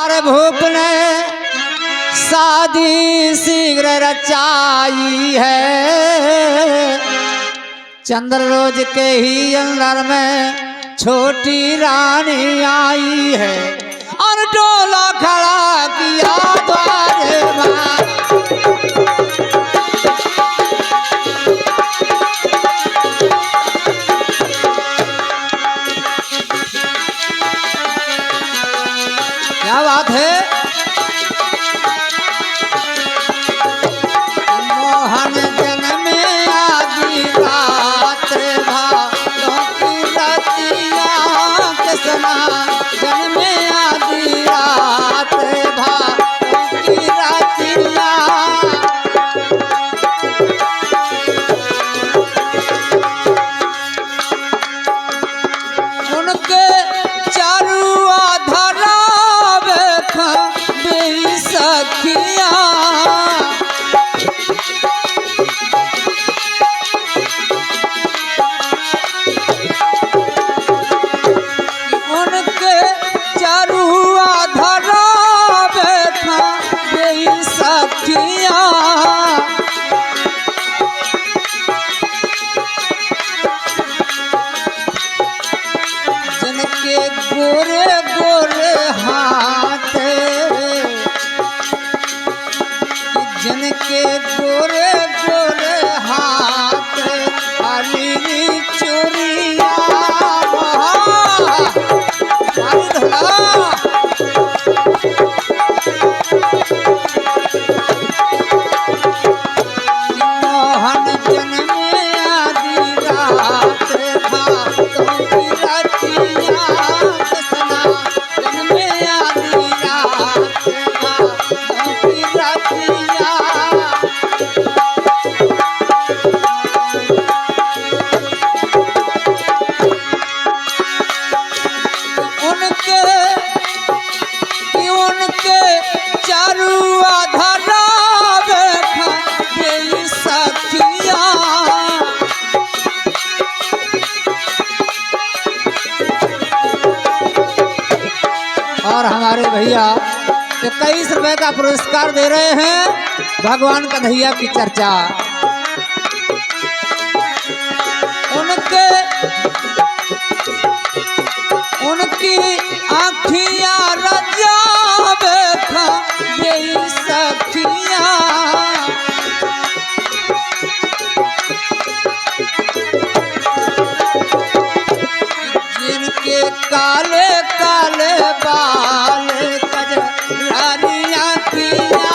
अरे भूप ने शादी शीघ्र रचाई है, चंद्र रोज के ही अंदर में छोटी रानी आई है। और डोला खड़ा किया द्वारे माँ, क्या बात है। मोहन जन्म आदि रात भादों की रतिया के समान, जन्म आदि रात भादों की रतिया। उनके चारू आधारा सखिया, उनके चारू आधारा बैठा गई सखिया। जिनके गोरे गोरे हाथ, जिनके गोरे गोरे हाथ, हरी चोरिया मोहन जन्म आदि रात भादों की रतिया सना, जन्म आदि रात भादों की रतिया। उनके चारू आधारा बैठा गई सखिया। और हमारे भैया 21 रुपए का पुरस्कार दे रहे हैं भगवान कन्हैया की चर्चा। उनकी आँखियाँ रजा बैठा गई सखिया। जिनके काले काले बाल कजरारी आँखियाँ,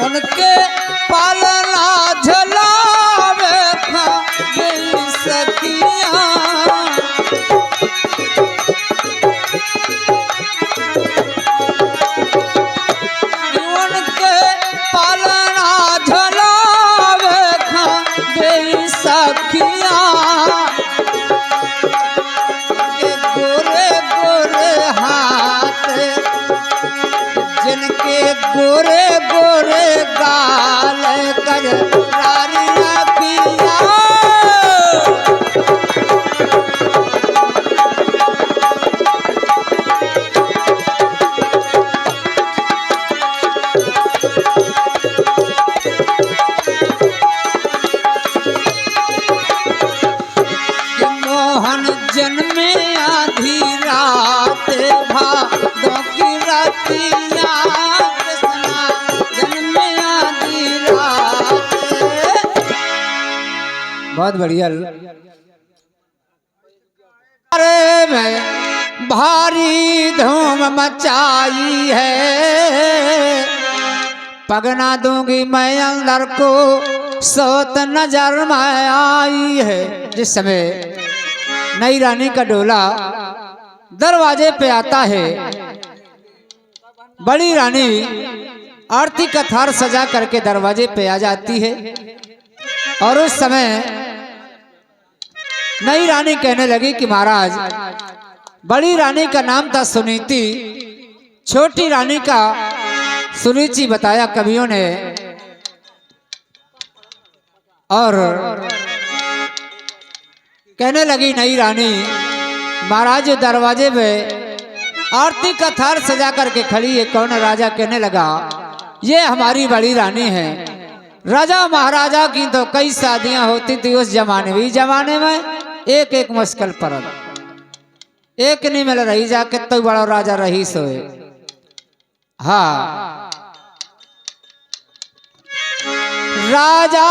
उनके पालना झलावे खा गई सखिया। उनके पालना झलावे खा गई सखिया। उनके गोरे गोरे हाथ, जिनके गोरे गोरे गाल कजरारी आँखियाँ। मोहन जन्म आधी रात भादों की रतिया, जन्म आधी रात। बहुत बढ़िया। अरे मैं भारी धूम मचाई है, पगना दूंगी मैं अंदर को सोत नजर में आई है। जिस समय नई रानी का डोला दरवाजे पे आता है, बड़ी रानी आरती का थार सजा करके दरवाजे पे आ जाती है। और उस समय नई रानी कहने लगी कि महाराज, बड़ी रानी का नाम था सुनीति, छोटी रानी का सुरुचि बताया कवियों ने। और कहने लगी नई रानी, महाराज दरवाजे पे आरती का थार सजा करके खड़ी है, कौन राजा? कहने लगा ये हमारी बड़ी रानी है। राजा महाराजा की तो कई शादियां होती थी उस जमाने में। जमाने में एक एक मुश्किल पर एक नहीं मिल रही, जा कितना बड़ा राजा रही सोए। हाँ, राजा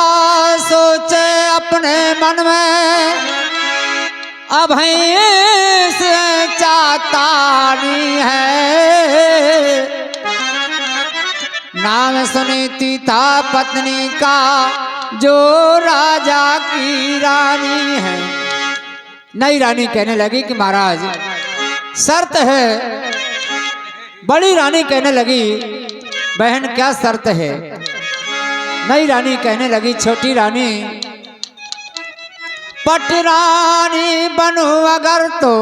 सोचे अपने मन में, अब से चाहता नहीं है। नाम सुनीति था पत्नी का, जो राजा की रानी है। नई रानी कहने लगी कि महाराज शर्त है। बड़ी रानी कहने लगी बहन क्या शर्त है? नई रानी कहने लगी छोटी रानी, पटरानी बनू अगर तो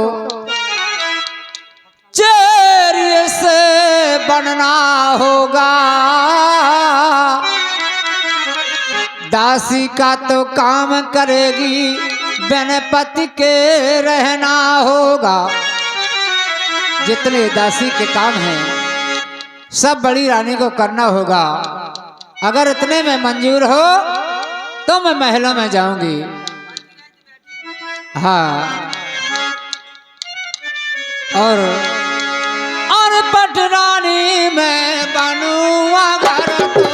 चेरिए से बनना होगा। दासी का तो काम करेगी, बनपति के रहना होगा। जितने दासी के काम हैं सब बड़ी रानी को करना होगा। अगर इतने में मंजूर हो तो मैं महलों में जाऊंगी। हाँ, और पटरानी में बनूंगा घर तो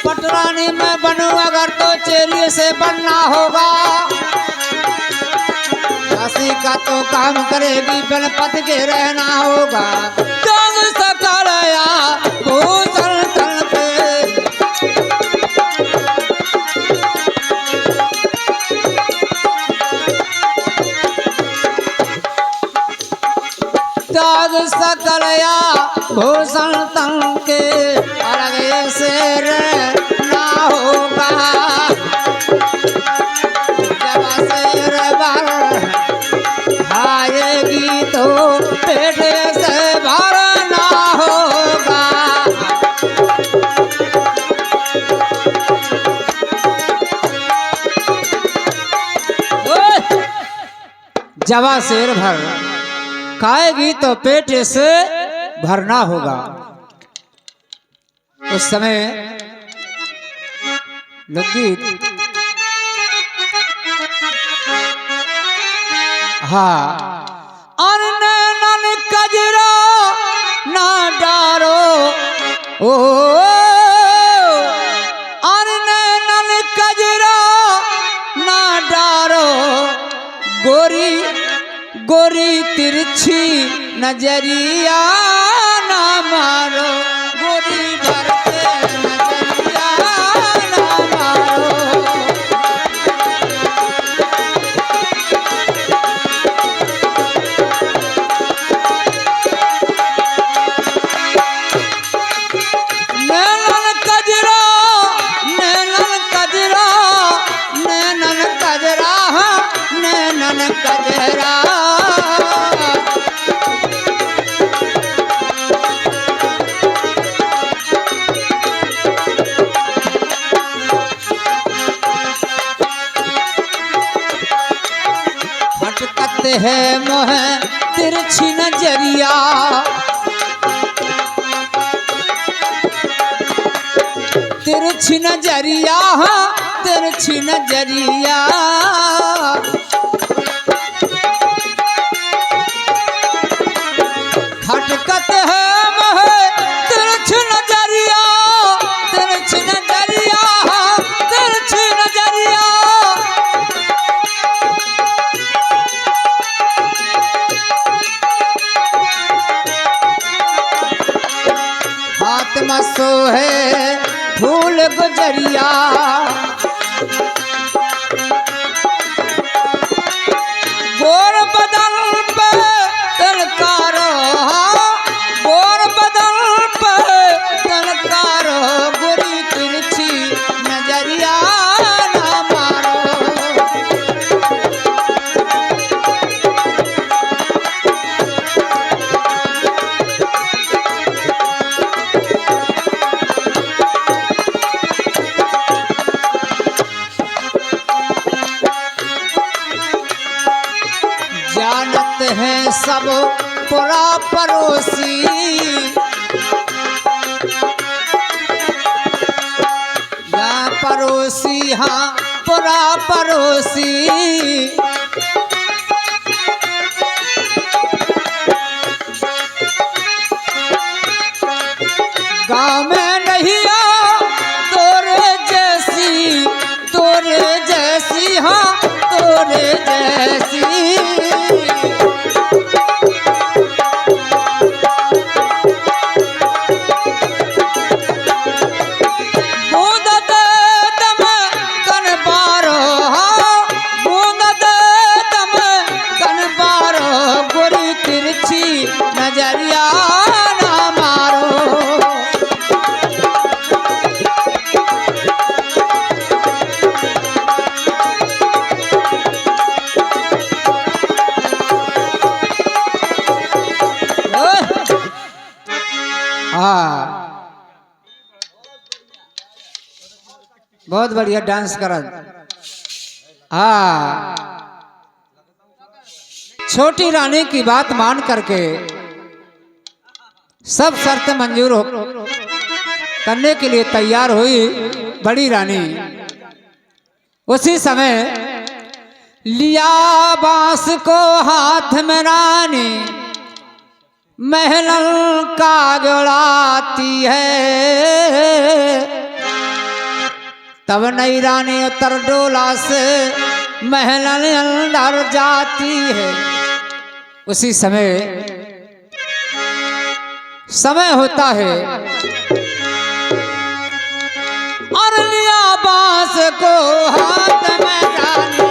पटरानी में बनूंगा घर तो चेरिए से बनना होगा। दासी का तो काम करेगी, बनपति के रहना होगा। तंग सकलया भूषण तन पे, त्याग सकलया भूषण तन के, अलग से रहना होगा। जब शेर भर आएगी तो पेट से भरना होगा। जवा शेर भर खाएगी तो पेट से भरना होगा। उस समय लोकगीत, हाँ, नन कजरा ना डारो ओ, नन कजरा ना डारो, गोरी गोरी तिरछी नजरिया ना मारो। गोरी भरते नजरिया ना मारो। नैनन कजरा नैनन कजरा नैनन कजरा नैनन कजरा, खटकते है मोह तिरछी नजरिया। तिरछी नजरिया तिरछी नजरिया, खटकत है मोह तिरछी नजरिया। तिरछी नजरिया तिरछी नजरिया, सो है फूल गुजरिया। गोर बदल पे तलकारो, गोर बदल पे तलकारो, बुरी तिरछी नजरिया ना मारो। जानत है सब पुरा पड़ोसी, या पड़ोसी हाँ पुरा पड़ोसी। गाँव में नहीं आ तोरे जैसी, तोरे जैसी हाँ तोरे जैसी। नजरिया ना मारो। बहुत बढ़िया डांस करत। छोटी रानी की बात मान करके सब शर्त मंजूर हो करने के लिए तैयार हुई बड़ी रानी। उसी समय लिया बांस को हाथ में रानी, महल का गड़ाती है। तब नई रानी उतर डोला से महल अंदर जाती है। उसी समय होता है और लिया बांस को हाथ में रानी,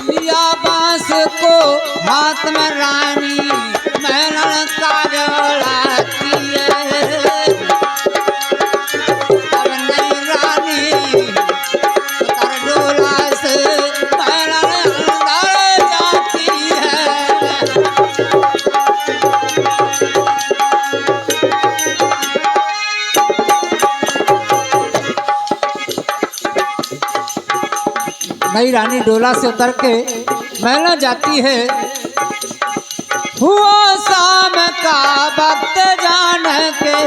लिया बांस को हाथ में रानी, महल का गड़ाती है। अब नई रानी उतर डोला से महल अंदर जाती है। नई रानी डोला से उतर के महल जाती है। हुआ शाम का वक्त जान के,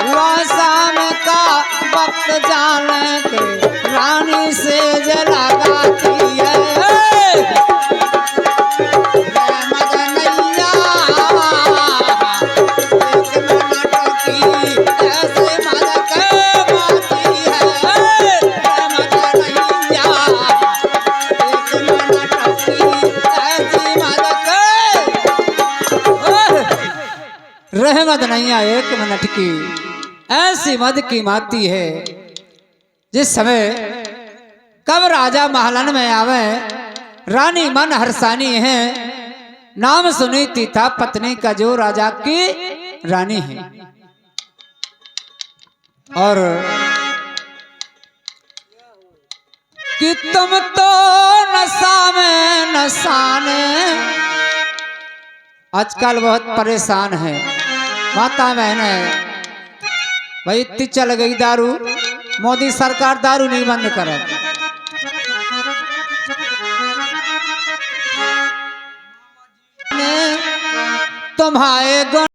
हुआ शाम का वक्त जान के, रानी से जला गाती है। रहमत नहीं आ एक मिनट की, ऐसी मद की माती है। जिस समय कब राजा महलन में आवे, रानी मन हर्षानी है। नाम सुनी थी था पत्नी का जो राजा की रानी है। और कि तुम तो नशा में नशाने, आजकल बहुत परेशान है माता बहने। भाई इतनी चल गई दारू, मोदी सरकार दारू नहीं बंद करे। तुम्हारे